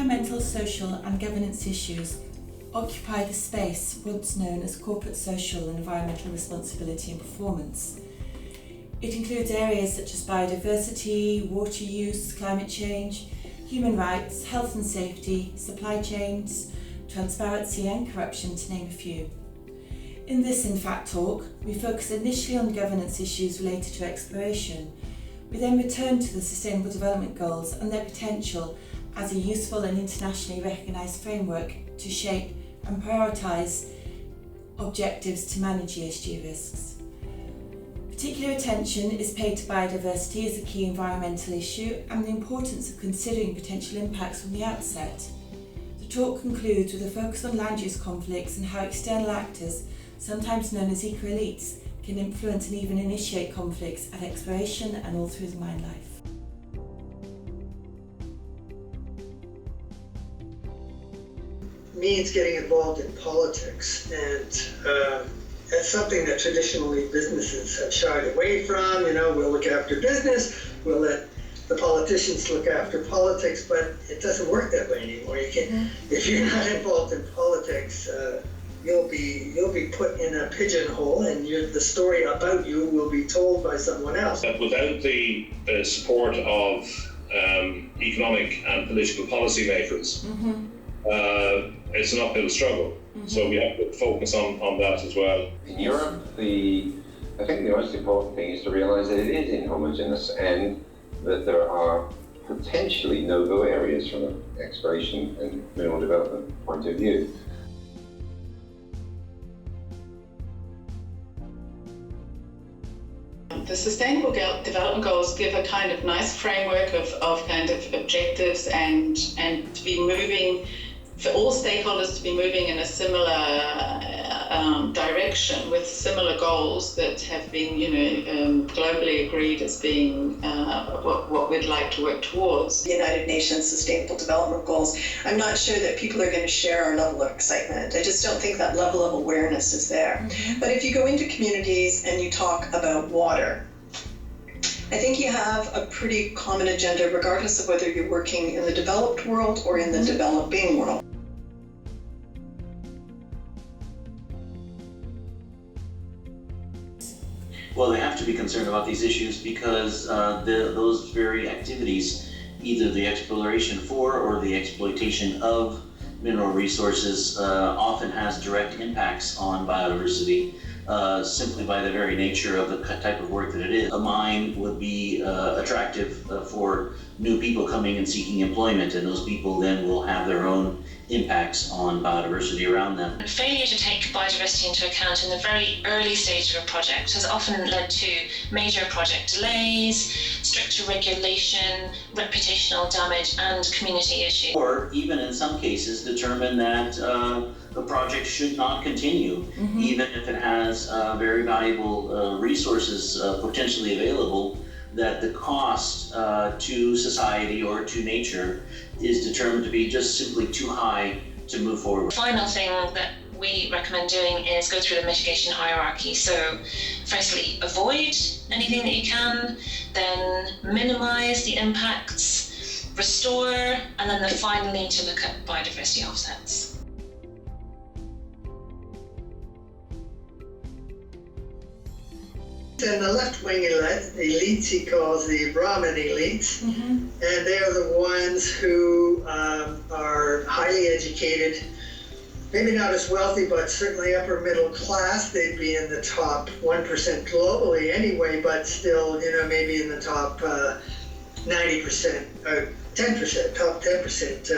Environmental, social and governance issues occupy the space once known as corporate social and environmental responsibility and performance. It includes areas such as biodiversity, water use, climate change, human rights, health and safety, supply chains, transparency and corruption, to name a few. In this In Fact talk, we focus initially on governance issues related to exploration. We then return to the Sustainable Development Goals and their potential as a useful and internationally recognised framework to shape and prioritise objectives to manage ESG risks. Particular attention is paid to biodiversity as a key environmental issue and the importance of considering potential impacts from the outset. The talk concludes with a focus on land use conflicts and how external actors, sometimes known as eco-elites, can influence and even initiate conflicts at exploration and all through the mine life. Means getting involved in politics, and that's something that traditionally businesses have shied away from. We'll look after business, we'll let the politicians look after politics, but it doesn't work that way anymore. You can't, if you're not involved in politics, you'll be put in a pigeonhole, and the story about you will be told by someone else. Without the support of economic and political policymakers, it's an uphill struggle. So we have to focus on that as well. In Europe, I think the most important thing is to realise that it is inhomogeneous and that there are potentially no-go areas from an exploration and mineral development point of view. The Sustainable Development Goals give a kind of nice framework of kind of objectives and to be moving, for all stakeholders to be moving in a similar direction with similar goals that have been, globally agreed as being what we'd like to work towards. The United Nations Sustainable Development Goals, I'm not sure that people are going to share our level of excitement. I just don't think that level of awareness is there. But if you go into communities and you talk about water, I think you have a pretty common agenda regardless of whether you're working in the developed world or in the developing world. Well, they have to be concerned about these issues because those very activities, either the exploration for or the exploitation of mineral resources, often has direct impacts on biodiversity, simply by the very nature of the type of work that it is. A mine would be attractive for new people coming and seeking employment, and those people then will have their own impacts on biodiversity around them. Failure to take biodiversity into account in the very early stage of a project has often led to major project delays, stricter regulation, reputational damage, and community issues. Or even in some cases determine that the project should not continue, even if it has very valuable resources potentially available, that the cost to society or to nature is determined to be just simply too high to move forward. The final thing that we recommend doing is go through the mitigation hierarchy. So firstly, avoid anything that you can, then minimize the impacts, restore, and then finally to look at biodiversity offsets. And the left-wing elites he calls the Brahmin elites, and they are the ones who are highly educated, maybe not as wealthy, but certainly upper middle class. They'd be in the top 1% globally anyway, but still, maybe in the top 90% or 10%, top 10%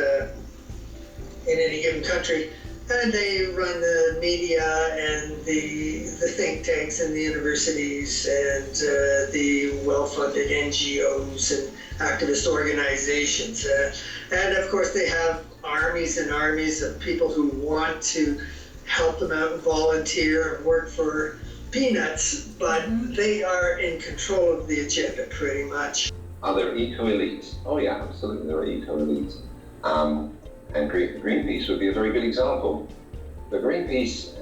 in any given country. And they run the media and the think tanks and the universities and the well-funded NGOs and activist organizations. And of course they have armies and armies of people who want to help them out and volunteer and work for peanuts, but they are in control of the agenda pretty much. Are there eco-elites? Oh yeah, absolutely there are eco-elites. And Greenpeace would be a very good example. But Greenpeace,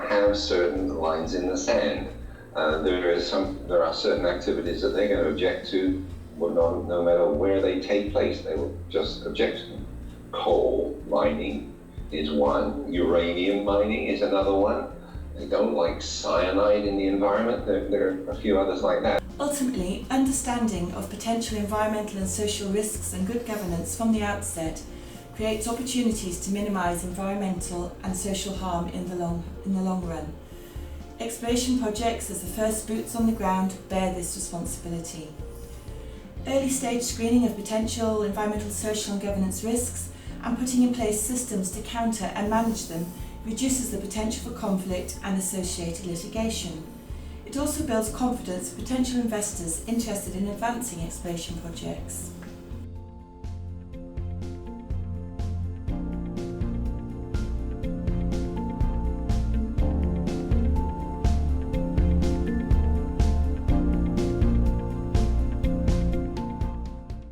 have certain lines in the sand. There are certain activities that they're going to object to, no matter where they take place. They will just object to them. Coal mining is one. Uranium mining is another one. They don't like cyanide in the environment. There are a few others like that. Ultimately, understanding of potential environmental and social risks and good governance from the outset creates opportunities to minimise environmental and social harm in the long run. Exploration projects as the first boots on the ground bear this responsibility. Early stage screening of potential environmental, social and governance risks and putting in place systems to counter and manage them reduces the potential for conflict and associated litigation. It also builds confidence for potential investors interested in advancing exploration projects.